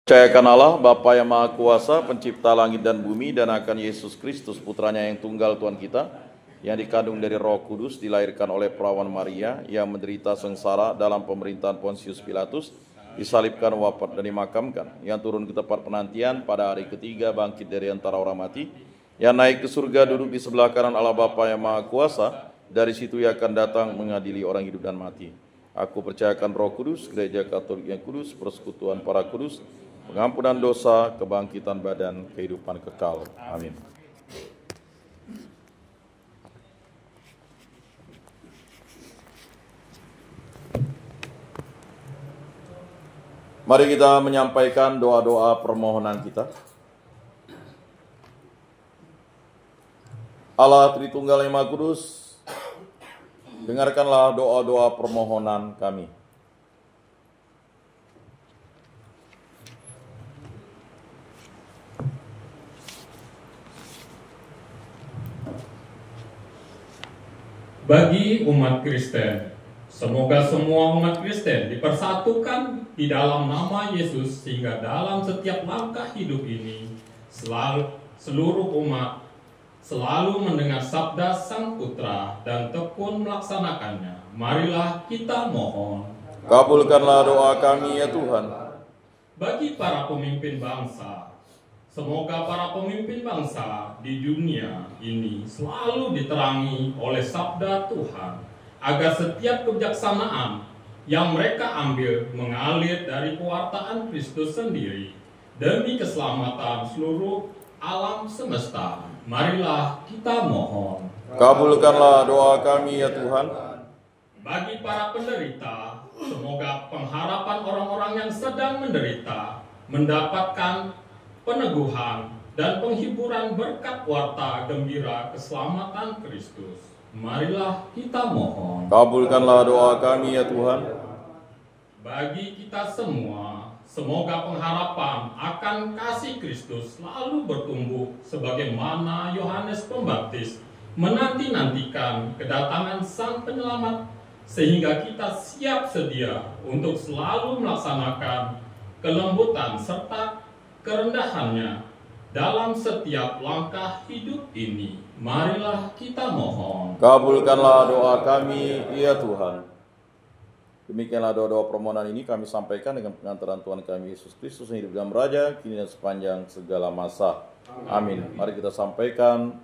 Percayakan Allah, Bapa yang Maha Kuasa, pencipta langit dan bumi, dan akan Yesus Kristus, putranya yang tunggal Tuhan kita, yang dikandung dari Roh Kudus, dilahirkan oleh perawan Maria, yang menderita sengsara dalam pemerintahan Pontius Pilatus, disalibkan, wafat, dan dimakamkan, yang turun ke tempat penantian, pada hari ketiga bangkit dari antara orang mati, yang naik ke surga, duduk di sebelah kanan Allah Bapa yang Maha Kuasa, dari situ ia akan datang mengadili orang hidup dan mati. Aku percayakan Roh Kudus, Gereja Katolik yang kudus, persekutuan para kudus, pengampunan dosa, kebangkitan badan, kehidupan kekal. Amin. Mari kita menyampaikan doa-doa permohonan kita. Allah Tritunggal yang Maha Kudus, dengarkanlah doa-doa permohonan kami. Bagi umat Kristen, semoga semua umat Kristen dipersatukan di dalam nama Yesus, sehingga dalam setiap langkah hidup ini seluruh umat selalu mendengar sabda Sang Putra dan tekun melaksanakannya. Marilah kita mohon. Kabulkanlah doa kami ya Tuhan. Bagi para pemimpin bangsa, semoga para pemimpin bangsa di dunia ini selalu diterangi oleh sabda Tuhan, agar setiap kebijaksanaan yang mereka ambil mengalir dari pewartaan Kristus sendiri demi keselamatan seluruh alam semesta. Marilah kita mohon. Kabulkanlah doa kami ya Tuhan. Bagi para penderita, semoga pengharapan orang-orang yang sedang menderita mendapatkan peneguhan dan penghiburan berkat warta gembira keselamatan Kristus. Marilah kita mohon. Kabulkanlah doa kami ya Tuhan. Bagi kita semua, semoga pengharapan akan kasih Kristus selalu bertumbuh, sebagaimana Yohanes Pembaptis menanti-nantikan kedatangan Sang Penyelamat, sehingga kita siap sedia untuk selalu melaksanakan kelembutan serta kerendahannya dalam setiap langkah hidup ini. Marilah kita mohon. Kabulkanlah doa kami ya Tuhan. Demikianlah doa-doa permohonan ini kami sampaikan dengan pengantaran Tuhan kami Yesus Kristus yang hidup dan beraja kini dan sepanjang segala masa. Amin. Mari kita sampaikan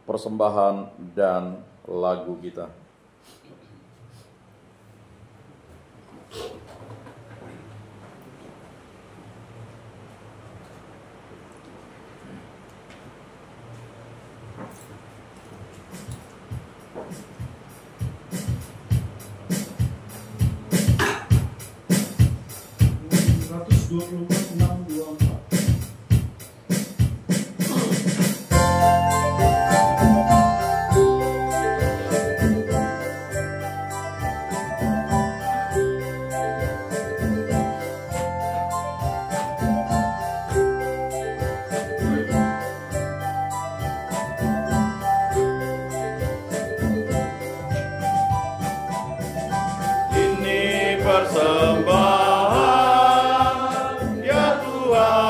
persembahan dan lagu kita. Persembahan ya Tuhan.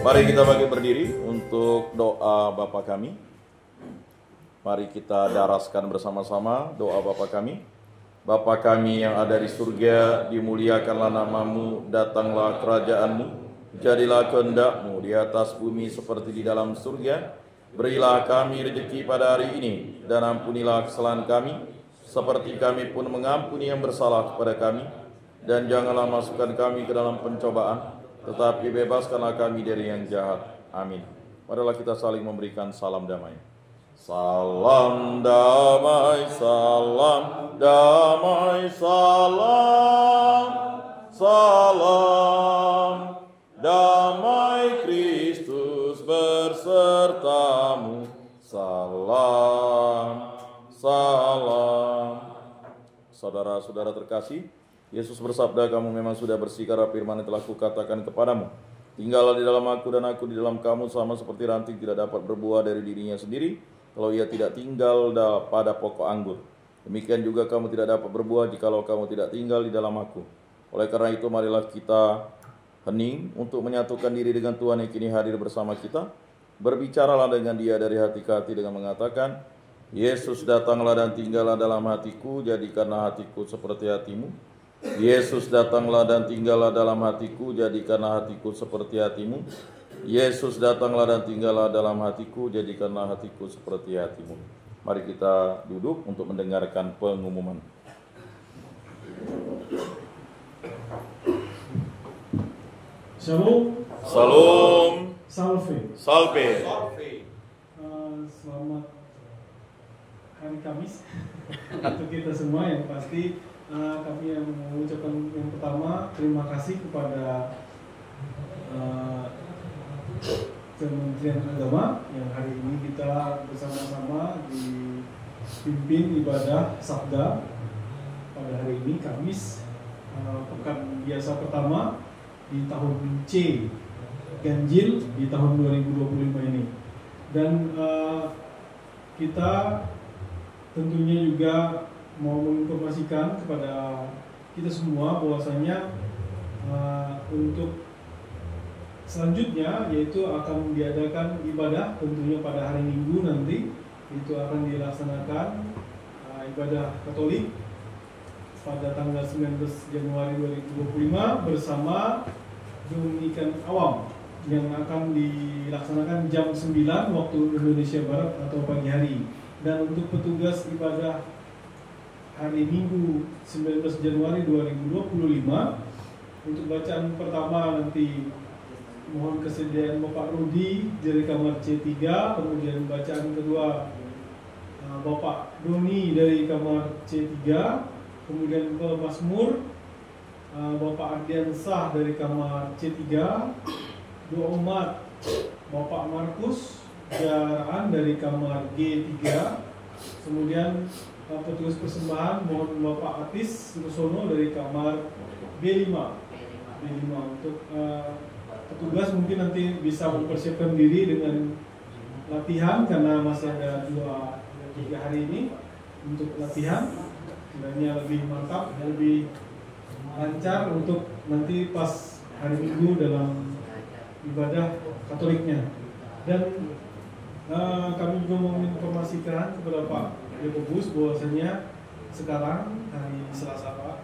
Mari kita bangkit berdiri untuk doa Bapa kami. Mari kita daraskan bersama-sama doa Bapa kami. Bapa kami yang ada di surga, dimuliakanlah namamu, datanglah kerajaanmu, jadilah kehendak-mu di atas bumi seperti di dalam surga. Berilah kami rezeki pada hari ini, dan ampunilah kesalahan kami, seperti kami pun mengampuni yang bersalah kepada kami. Dan janganlah masukkan kami ke dalam pencobaan, tetapi bebaskanlah kami dari yang jahat. Amin. Marilah kita saling memberikan salam damai. Salam damai, salam damai, salam, salam damai Kristus bersertamu. Salam, salam. Saudara-saudara terkasih, Yesus bersabda, kamu memang sudah bersih karena firman yang telah kukatakan kepadamu. Tinggallah di dalam aku dan aku di dalam kamu, sama seperti ranting tidak dapat berbuah dari dirinya sendiri kalau ia tidak tinggal pada pokok anggur. Demikian juga kamu tidak dapat berbuah jikalau kamu tidak tinggal di dalam aku. Oleh karena itu marilah kita hening untuk menyatukan diri dengan Tuhan yang kini hadir bersama kita. Berbicaralah dengan Dia dari hati ke hati dengan mengatakan, Yesus datanglah dan tinggallah dalam hatiku, jadikanlah hatiku seperti hatimu. Yesus datanglah dan tinggallah dalam hatiku, jadikanlah hatiku seperti hatimu. Yesus datanglah dan tinggallah dalam hatiku, jadikanlah hatiku seperti hatimu. Mari kita duduk untuk mendengarkan pengumuman. Shalom. Salam. Salve. Salve. Selamat hari Kamis untuk kita semua. Yang pasti kami yang mengucapkan yang pertama terima kasih kepada Kementerian Agama yang hari ini kita bersama-sama dipimpin ibadah Sabda pada hari ini Kamis, pekan biasa pertama di tahun C Ganjil di tahun 2025 ini. Dan kita tentunya juga mau menginformasikan kepada kita semua bahwasanya untuk selanjutnya yaitu akan diadakan ibadah tentunya pada hari Minggu nanti itu akan dilaksanakan ibadah Katolik pada tanggal 19 Januari 2025 bersama Dominikan Awam yang akan dilaksanakan jam 9 waktu Indonesia Barat atau pagi hari. Dan untuk petugas ibadah hari Minggu 19 Januari 2025 untuk bacaan pertama nanti mohon kesediaan Bapak Rudi dari kamar C3, kemudian bacaan kedua Bapak Doni dari kamar C3, kemudian Mazmur Bapak Ardiansah dari kamar C3, doa umat Bapak Markus Jaraan dari kamar G3, kemudian petugas persembahan mohon Bapak Atis Rusono dari kamar B5. Untuk petugas mungkin nanti bisa mempersiapkan diri dengan latihan karena masih ada 2-3 hari ini untuk latihan, kiranya lebih mantap dan lebih lancar untuk nanti pas hari Minggu dalam ibadah Katoliknya. Dan kami juga menginformasikan kepada Pak Yakobus bahwasanya sekarang hari Selasa Pak,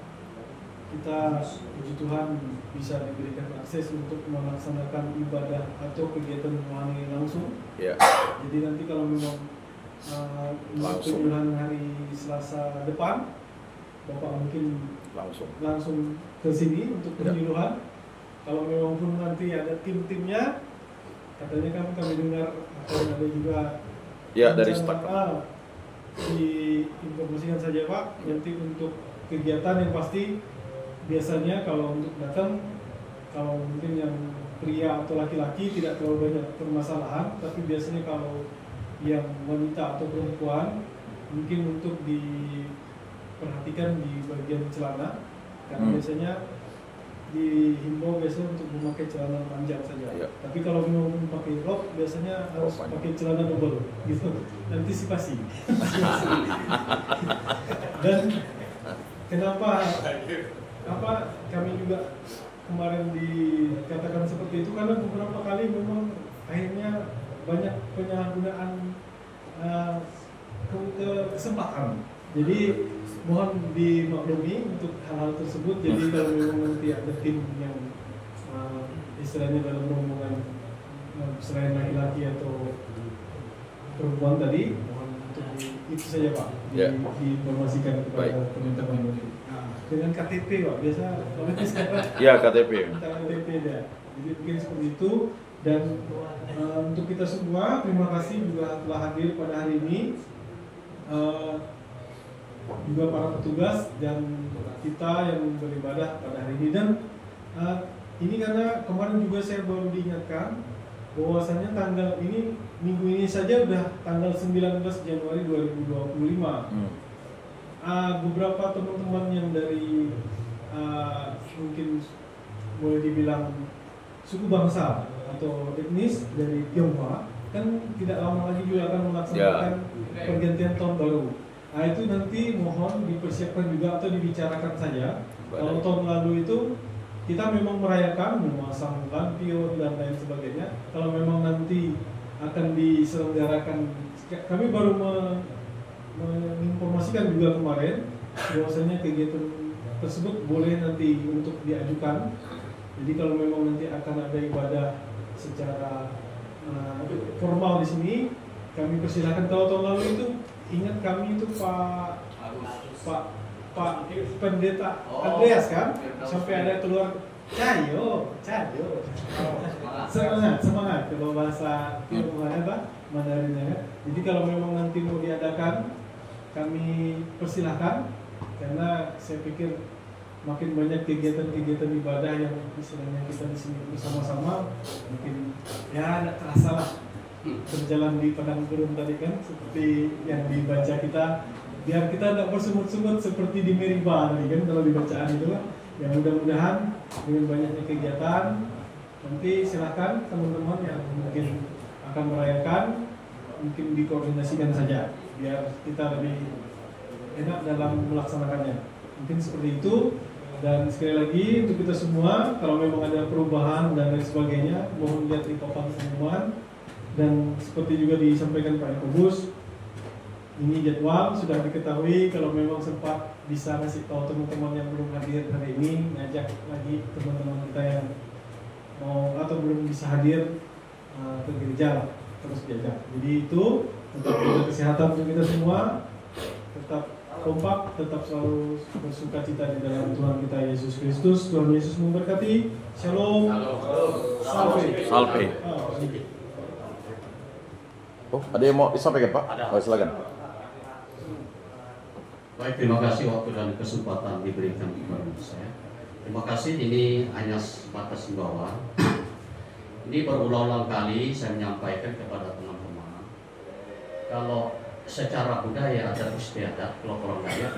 kita puji Tuhan bisa diberikan akses untuk melaksanakan ibadah atau kegiatan rohani langsung. Ya. Jadi nanti kalau memang penyuluhan hari Selasa depan, Bapak mungkin langsung ke sini untuk penyuluhan. Kalau memang pun nanti ada tim-timnya, katanya kan kami dengar akan ada juga dari staf. Diinformasikan saja Pak, nanti untuk kegiatan yang pasti biasanya kalau untuk datang, kalau mungkin yang pria atau laki-laki tidak terlalu banyak permasalahan, tapi biasanya kalau yang wanita atau perempuan mungkin untuk diperhatikan di bagian celana, karena biasanya dihimbau biasanya untuk memakai celana panjang saja. Ya. Tapi kalau mau pakai rok biasanya harus pakai celana double, gitu. Antisipasi. Dan kenapa kami juga kemarin dikatakan seperti itu karena beberapa kali memang akhirnya banyak penyalahgunaan kesempatan. Jadi mohon dimaklumi untuk hal-hal tersebut. Jadi kalau memang nanti ada tim yang istilahnya dalam rombongan selain laki-laki atau perempuan tadi, mohon untuk itu saja Pak, diinformasikan kepada teman-teman ini. Dengan KTP Pak, biasa ya KTP. KTP ya. Jadi mungkin seperti itu. Dan untuk kita semua, terima kasih juga telah hadir pada hari ini. Juga para petugas dan kita yang beribadah pada hari ini. Dan ini karena kemarin juga saya baru diingatkan bahwasanya tanggal ini, minggu ini saja udah tanggal 19 Januari 2025. Beberapa teman-teman yang dari mungkin boleh dibilang suku bangsa atau etnis dari Tionghoa kan tidak lama lagi juga akan melaksanakan pergantian tahun baru. Nah itu nanti mohon dipersiapkan juga atau dibicarakan saja. Kalau tahun lalu itu kita memang merayakan memasang lampion dan lain sebagainya. Kalau memang nanti akan diselenggarakan, kami baru menginformasikan juga kemarin bahwasanya kegiatan tersebut boleh nanti untuk diajukan. Jadi kalau memang nanti akan ada ibadah secara formal di sini, kami persilahkan. Kalau tahun lalu itu ingat kami itu Pak Pendeta Andreas kan, sampai ada keluar cayo, semangat kalau bahasa Tionghoa apa Mandarinnya. Jadi kalau memang nanti mau diadakan, kami persilahkan karena saya pikir makin banyak kegiatan-kegiatan ibadah yang istilahnya kita di sini bersama-sama, mungkin ya tidak terasa lah berjalan di padang gurun tadi kan, seperti yang dibaca kita, biar kita tidak bersungut-sungut seperti di Meriba tadi kan kalau dibacaan itu kan. Ya mudah-mudahan dengan banyaknya kegiatan nanti silahkan teman-teman yang mungkin akan merayakan mungkin dikoordinasikan saja biar kita lebih enak dalam melaksanakannya. Mungkin seperti itu. Dan sekali lagi untuk kita semua, kalau memang ada perubahan dan lain sebagainya, mohon lihat di papan pengumuman. Dan seperti juga disampaikan Pak Yakobus, ini jadwal sudah diketahui. Kalau memang sempat bisa ngasih tahu teman-teman yang belum hadir hari ini, ngajak lagi teman-teman kita yang mau atau belum bisa hadir ke gereja, terus diajak. Jadi itu untuk kesehatan untuk kita semua, tetap kompak, tetap selalu bersuka cita di dalam Tuhan kita Yesus Kristus. Tuhan Yesus memberkati. Shalom. Salve. Oh, ada yang mau disampaikan Pak? Oh, silakan. Baik, terima kasih waktu dan kesempatan diberikan kepada saya. Terima kasih, ini hanya sebatas himbauan. Ini berulang-ulang kali saya menyampaikan kepada teman-teman, kalau secara budaya adat istiadat, kalau orang Dayak,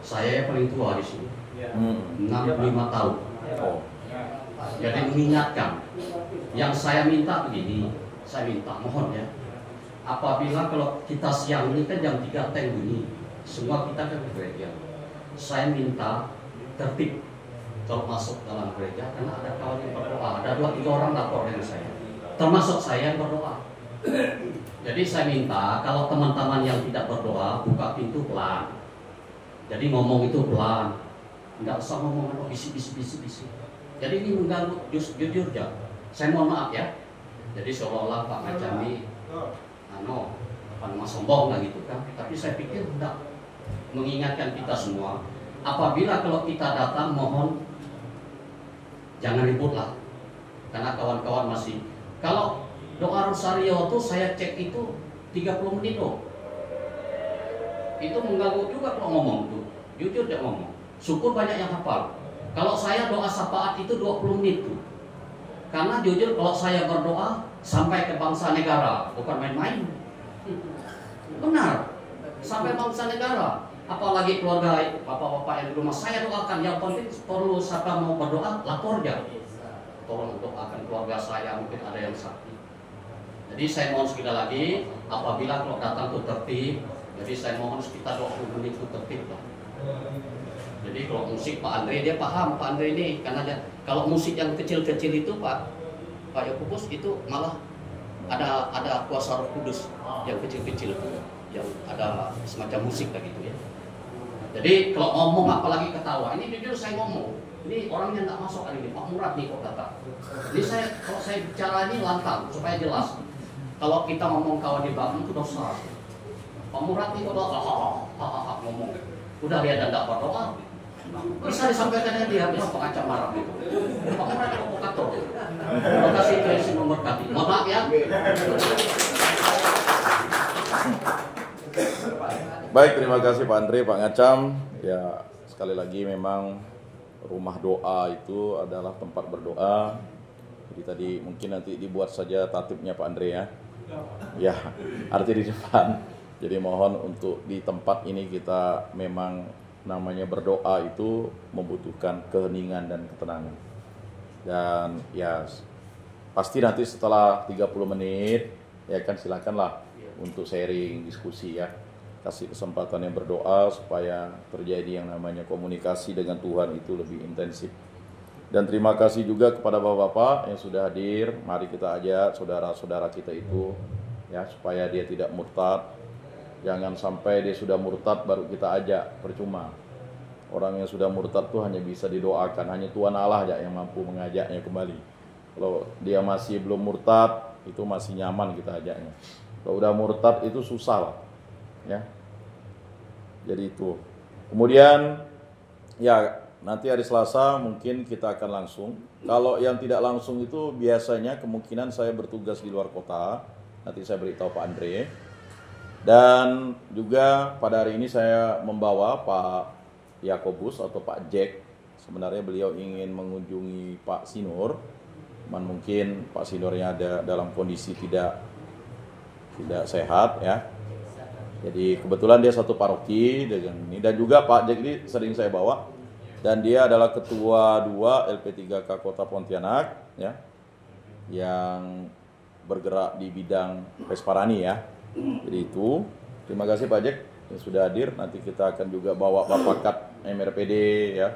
saya yang paling tua di sini, 65 tahun. Jadi mengingatkan, yang saya minta begini, saya minta mohon ya, apabila kalau kita siang ini kan jam 3 teng bunyi, semua kita ke gereja. Saya minta tertib kalau masuk dalam gereja, karena ada kawan yang berdoa, ada 2-3 orang lapor dengan saya, termasuk saya yang berdoa. Jadi saya minta kalau teman-teman yang tidak berdoa, buka pintu pelan. Jadi ngomong itu pelan, nggak usah ngomong bisik. Jadi ini mengganggu, jujur ya. Saya mohon maaf ya. Jadi seolah-olah Pak Macami sombong lah gitu kan. Tapi saya pikir tidak, mengingatkan kita semua. Apabila kalau kita datang, mohon jangan ribut lah. Karena kawan-kawan masih, kalau doa rosario tuh saya cek itu 30 menit loh. Itu mengganggu juga kalau ngomong tuh. Jujur dia ngomong. Syukur banyak yang hafal. Kalau saya doa syafaat itu 20 menit tuh. Karena jujur kalau saya berdoa sampai ke bangsa negara, bukan main-main. Benar. Sampai bangsa negara. Apalagi keluarga bapak-bapak yang di rumah, saya doakan. Yang penting perlu siapa mau berdoa, lapor aja. Tolong doakan keluarga saya, mungkin ada yang sakit. Jadi saya mohon sekali lagi, apabila kalau datang itu tertib, jadi saya mohon sekitar 20 menit itu tertib lah. Jadi kalau musik Pak Andre dia paham, Pak Andre ini karena dia, kalau musik yang kecil-kecil itu Pak Yakobus itu malah ada kuasa Roh Kudus yang kecil-kecil itu, yang ada semacam musik begitu ya. Jadi kalau ngomong apalagi ketawa, ini jujur saya ngomong, ini orangnya nggak masuk hari ini, Pak Murad nih kok datang. Jadi kalau saya bicara ini lantang supaya jelas. Kalau kita ngomong kawan di belakang itu dosa. Pak Murad nih kok ngomong, udah dia tidak berdoa. Bisa disampaikan dia bisa pengacam marah gitu. Pak Murad provokator. Terima kasih Tuhan memberkati. Mohon maaf ya. Baik, terima kasih Pak Andre, Pak Ngacam. Ya, sekali lagi memang rumah doa itu adalah tempat berdoa. Jadi tadi mungkin nanti dibuat saja tatipnya Pak Andre ya. Ya, arti di depan. Jadi mohon untuk di tempat ini kita memang namanya berdoa itu membutuhkan keheningan dan ketenangan. Dan ya pasti nanti setelah 30 menit ya kan silakanlah untuk sharing, diskusi ya. Kasih kesempatan yang berdoa supaya terjadi yang namanya komunikasi dengan Tuhan itu lebih intensif. Dan terima kasih juga kepada Bapak-bapak yang sudah hadir. Mari kita ajak saudara-saudara kita itu ya supaya dia tidak murtad. Jangan sampai dia sudah murtad baru kita ajak, percuma. Orang yang sudah murtad itu hanya bisa didoakan, hanya Tuhan Allah aja yang mampu mengajaknya kembali. Kalau dia masih belum murtad, itu masih nyaman kita ajaknya. Kalau udah murtad itu susah lah. Ya. Jadi itu. Kemudian ya nanti hari Selasa mungkin kita akan langsung. Kalau yang tidak langsung itu biasanya kemungkinan saya bertugas di luar kota. Nanti saya beritahu Pak Andre. Dan juga pada hari ini saya membawa Pak Yakobus atau Pak Jack. Sebenarnya beliau ingin mengunjungi Pak Sinur. Cuman mungkin Pak Sinurnya ada dalam kondisi tidak sehat ya. Jadi kebetulan dia satu paroki dengan ini, dan juga Pak Jack ini sering saya bawa, dan dia adalah ketua 2 LP3K Kota Pontianak ya, yang bergerak di bidang Pesparani ya. Jadi itu terima kasih Pak Jack yang sudah hadir. Nanti kita akan juga bawa Bapak Kat MRPD ya,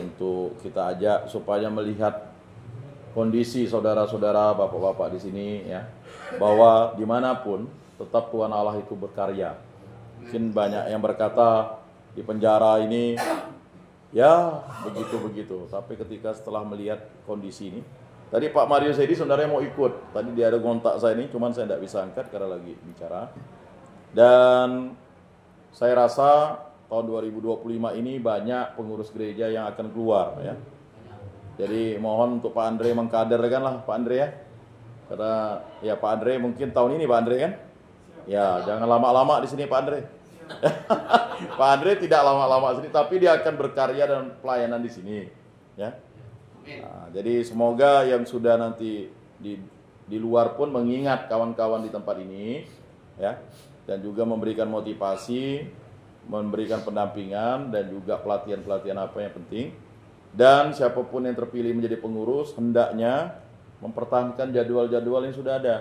untuk kita ajak supaya melihat kondisi saudara-saudara bapak-bapak di sini ya, bahwa dimanapun tetap Tuhan Allah itu berkarya. Mungkin banyak yang berkata di penjara ini ya begitu-begitu, tapi ketika setelah melihat kondisi ini, tadi Pak Mario Sedi sebenarnya mau ikut, tadi dia ada kontak saya ini, cuman saya tidak bisa angkat karena lagi bicara. Dan saya rasa tahun 2025 ini banyak pengurus gereja yang akan keluar ya. Jadi mohon untuk Pak Andre mengkaderkan lah Pak Andre ya, karena ya Pak Andre mungkin tahun ini Pak Andre kan. Ya, jangan lama-lama di sini Pak Andre. Pak Andre tidak lama-lama di sini, tapi dia akan berkarya dan pelayanan di sini, ya. Nah, jadi semoga yang sudah nanti di luar pun mengingat kawan-kawan di tempat ini, ya, dan juga memberikan motivasi, memberikan pendampingan dan juga pelatihan-pelatihan apa yang penting. Dan siapapun yang terpilih menjadi pengurus hendaknya mempertahankan jadwal-jadwal yang sudah ada.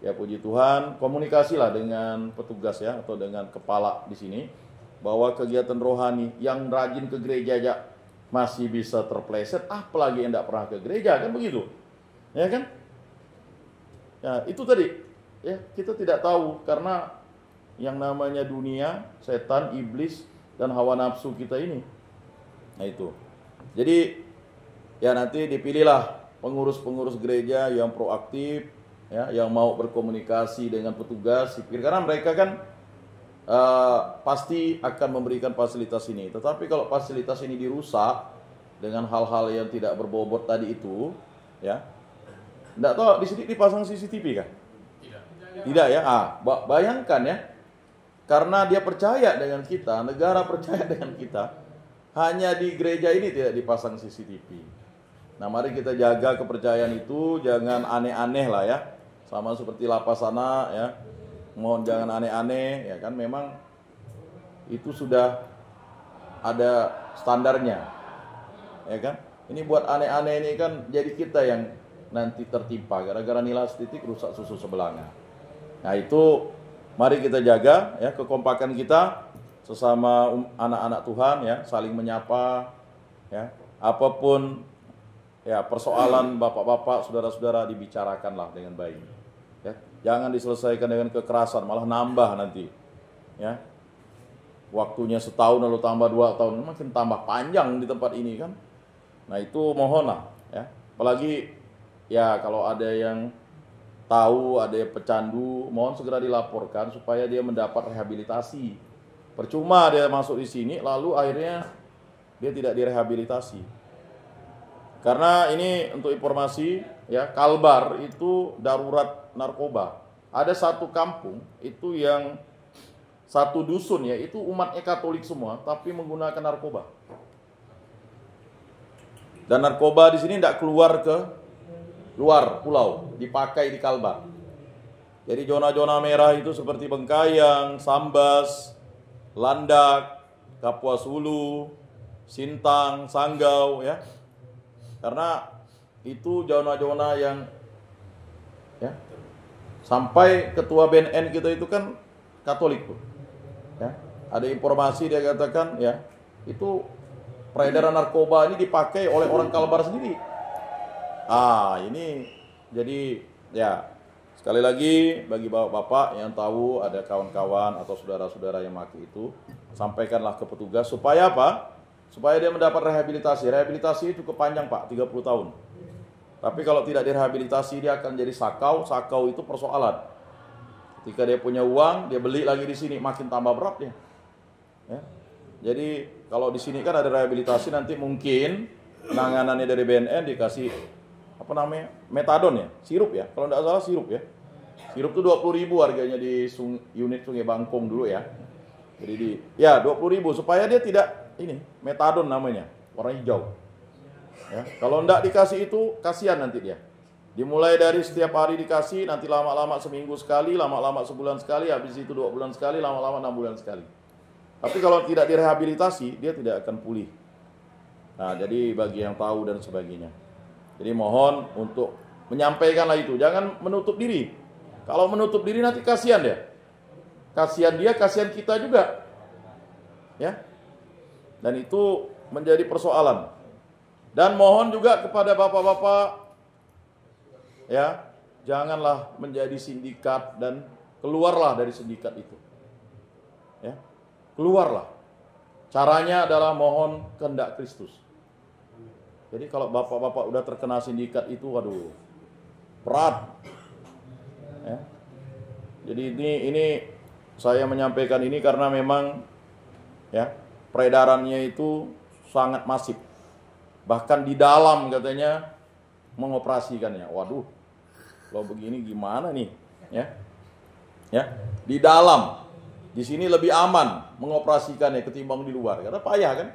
Ya puji Tuhan, komunikasilah dengan petugas ya, atau dengan kepala di sini, bahwa kegiatan rohani yang rajin ke gereja aja masih bisa terpleset, apalagi yang tidak pernah ke gereja, kan begitu, ya kan? Ya itu tadi, ya kita tidak tahu karena yang namanya dunia, setan, iblis dan hawa nafsu kita ini. Nah itu, jadi ya nanti dipilihlah pengurus-pengurus gereja yang proaktif. Ya, yang mau berkomunikasi dengan petugas sipir, karena mereka kan pasti akan memberikan fasilitas ini. Tetapi kalau fasilitas ini dirusak dengan hal-hal yang tidak berbobot tadi itu, ya, enggak tahu di sini dipasang CCTV kan? Tidak ya. Bayangkan ya, karena dia percaya dengan kita, negara percaya dengan kita, hanya di gereja ini tidak dipasang CCTV. Nah, mari kita jaga kepercayaan itu, jangan aneh-aneh lah ya. Sama seperti lapas sana ya, mohon jangan aneh-aneh ya kan, memang itu sudah ada standarnya ya kan. Ini buat aneh-aneh ini kan jadi kita yang nanti tertimpa gara-gara nilai titik rusak susu sebelanga. Nah itu mari kita jaga ya kekompakan kita sesama anak-anak Tuhan ya, saling menyapa ya. Apapun ya persoalan bapak-bapak, saudara-saudara, dibicarakanlah dengan baik. Ya, jangan diselesaikan dengan kekerasan, malah nambah nanti. Ya, waktunya setahun lalu tambah 2 tahun, makin tambah panjang di tempat ini kan. Nah itu mohonlah ya. Apalagi ya kalau ada yang tahu ada yang pecandu, mohon segera dilaporkan supaya dia mendapat rehabilitasi. Percuma dia masuk di sini lalu akhirnya dia tidak direhabilitasi. Karena ini untuk informasi ya, Kalbar itu darurat narkoba. Ada satu kampung itu yang satu dusun ya, itu umatnya Katolik semua tapi menggunakan narkoba. Dan narkoba di sini tidak keluar ke luar pulau, dipakai di Kalbar. Jadi zona-zona merah itu seperti Bengkayang, Sambas, Landak, Kapuas Hulu, Sintang, Sanggau ya. Karena itu zona-zona yang ya, sampai ketua BNN kita itu kan Katolik tuh. Ya, ada informasi dia katakan ya, itu peredaran narkoba ini dipakai oleh orang Kalbar sendiri. Ini jadi ya, sekali lagi bagi bapak-bapak yang tahu ada kawan-kawan atau saudara-saudara yang maki itu, sampaikanlah ke petugas supaya apa? Supaya dia mendapat rehabilitasi. Rehabilitasi itu kepanjang Pak, 30 tahun. Tapi kalau tidak direhabilitasi dia akan jadi sakau. Sakau itu persoalan. Ketika dia punya uang, dia beli lagi di sini, makin tambah berat dia. Ya. Jadi kalau di sini kan ada rehabilitasi, nanti mungkin penanganannya dari BNN dikasih apa namanya, metadon ya, sirup ya. Kalau tidak salah sirup ya. Sirup itu 20.000 harganya di unit Sungai Bangkong dulu ya. Jadi 20.000 supaya dia tidak ini metadon namanya, warna hijau. Ya, kalau enggak dikasih itu kasihan nanti dia. Dimulai dari setiap hari dikasih, nanti lama-lama seminggu sekali, lama-lama sebulan sekali, habis itu 2 bulan sekali, lama-lama 6 bulan sekali. Tapi kalau tidak direhabilitasi, dia tidak akan pulih. Nah, jadi bagi yang tahu dan sebagainya. Jadi mohon untuk menyampaikanlah itu, jangan menutup diri. Kalau menutup diri nanti kasihan dia. Kasihan dia, kasihan kita juga. Ya. Dan itu menjadi persoalan. Dan mohon juga kepada bapak-bapak ya, janganlah menjadi sindikat dan keluarlah dari sindikat itu. Ya. Keluarlah. Caranya adalah mohon kehendak Kristus. Jadi kalau bapak-bapak udah terkena sindikat itu, waduh, berat. Ya. Jadi ini saya menyampaikan ini karena memang ya, peredarannya itu sangat masif. Bahkan di dalam katanya mengoperasikannya. Waduh, kalau begini gimana nih? Ya, di dalam, di sini lebih aman mengoperasikannya ketimbang di luar. Karena payah kan?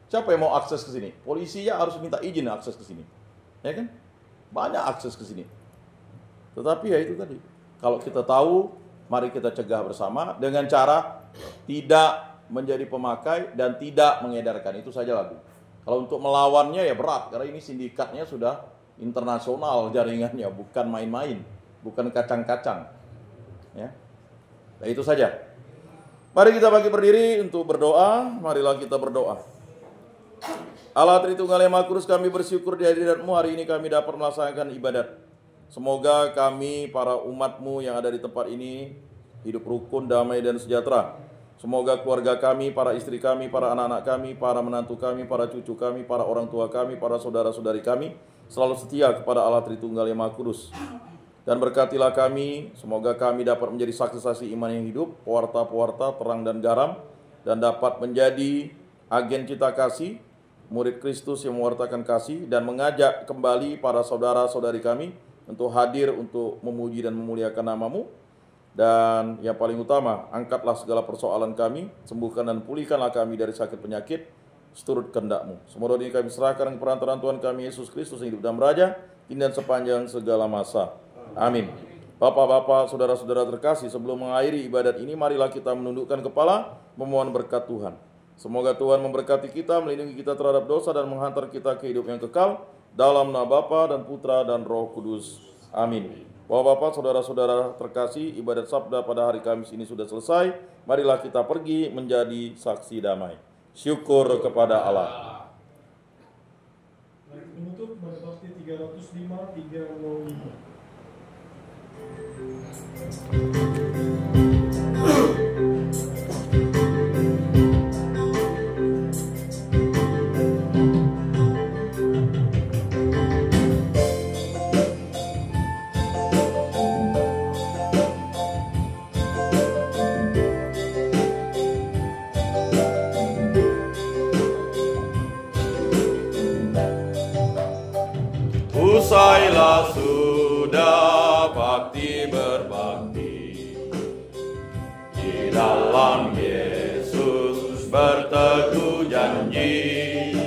Siapa yang mau akses ke sini? Polisinya harus minta izin akses ke sini, ya kan? Banyak akses ke sini. Tetapi ya itu tadi. Kalau kita tahu, mari kita cegah bersama dengan cara tidak menjadi pemakai dan tidak mengedarkan. Itu saja lagu. Kalau untuk melawannya ya berat, karena ini sindikatnya sudah internasional jaringannya, bukan main-main, bukan kacang-kacang. Ya. Nah, itu saja. Mari kita bagi berdiri untuk berdoa. Marilah kita berdoa. Allah Tritunggal Yang Maha Kudus, kami bersyukur di hadirat-Mu hari ini kami dapat melaksanakan ibadat. Semoga kami para umat-Mu yang ada di tempat ini hidup rukun, damai dan sejahtera. Semoga keluarga kami, para istri kami, para anak-anak kami, para menantu kami, para cucu kami, para orang tua kami, para saudara-saudari kami selalu setia kepada Allah Tritunggal Yang Maha Kudus. Dan berkatilah kami, semoga kami dapat menjadi saksi-saksi iman yang hidup, pewarta-pewarta terang dan garam, dan dapat menjadi agen cita kasih, murid Kristus yang mewartakan kasih, dan mengajak kembali para saudara-saudari kami untuk hadir untuk memuji dan memuliakan nama-Mu. Dan yang paling utama, angkatlah segala persoalan kami, sembuhkan dan pulihkanlah kami dari sakit penyakit, seturut kehendak-Mu. Semua ini kami serahkan ke perantaraan Tuhan kami Yesus Kristus yang hidup dan beraja, kini dan sepanjang segala masa. Amin. Bapak-bapak, saudara-saudara terkasih, sebelum mengakhiri ibadat ini, marilah kita menundukkan kepala, memohon berkat Tuhan. Semoga Tuhan memberkati kita, melindungi kita terhadap dosa, dan menghantar kita ke hidup yang kekal, dalam nama Bapa dan Putra dan Roh Kudus. Amin. Bapak-bapak, saudara-saudara terkasih, ibadat sabda pada hari Kamis ini sudah selesai. Marilah kita pergi menjadi saksi damai. Syukur kepada Allah. Mari penutup pada bakti 305 305. Usailah sudah bakti berbakti, di dalam Yesus berteguh janji,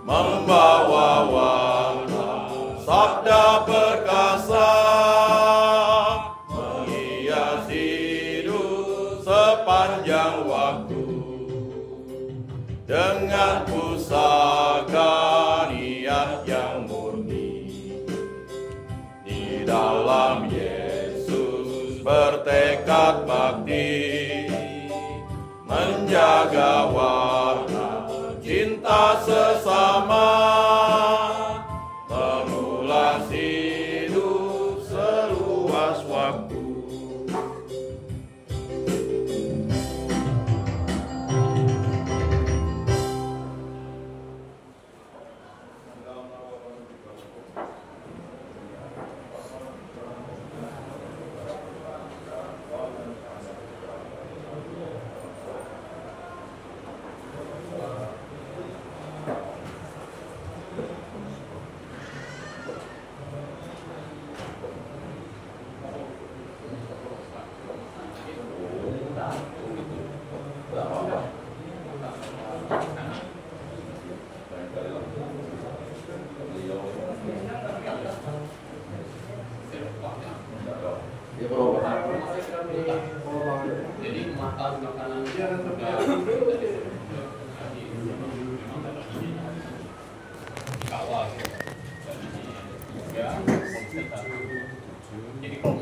membawa warna sabda perkasa, menghiasi hidup sepanjang waktu, dengan pusaka niat yang murni. Di dalam Yesus bertekad bakti, menjaga warna cinta sesama, mengulas hidup seluas waktu. Jadi makan makanan kawal ya. Jadi kalau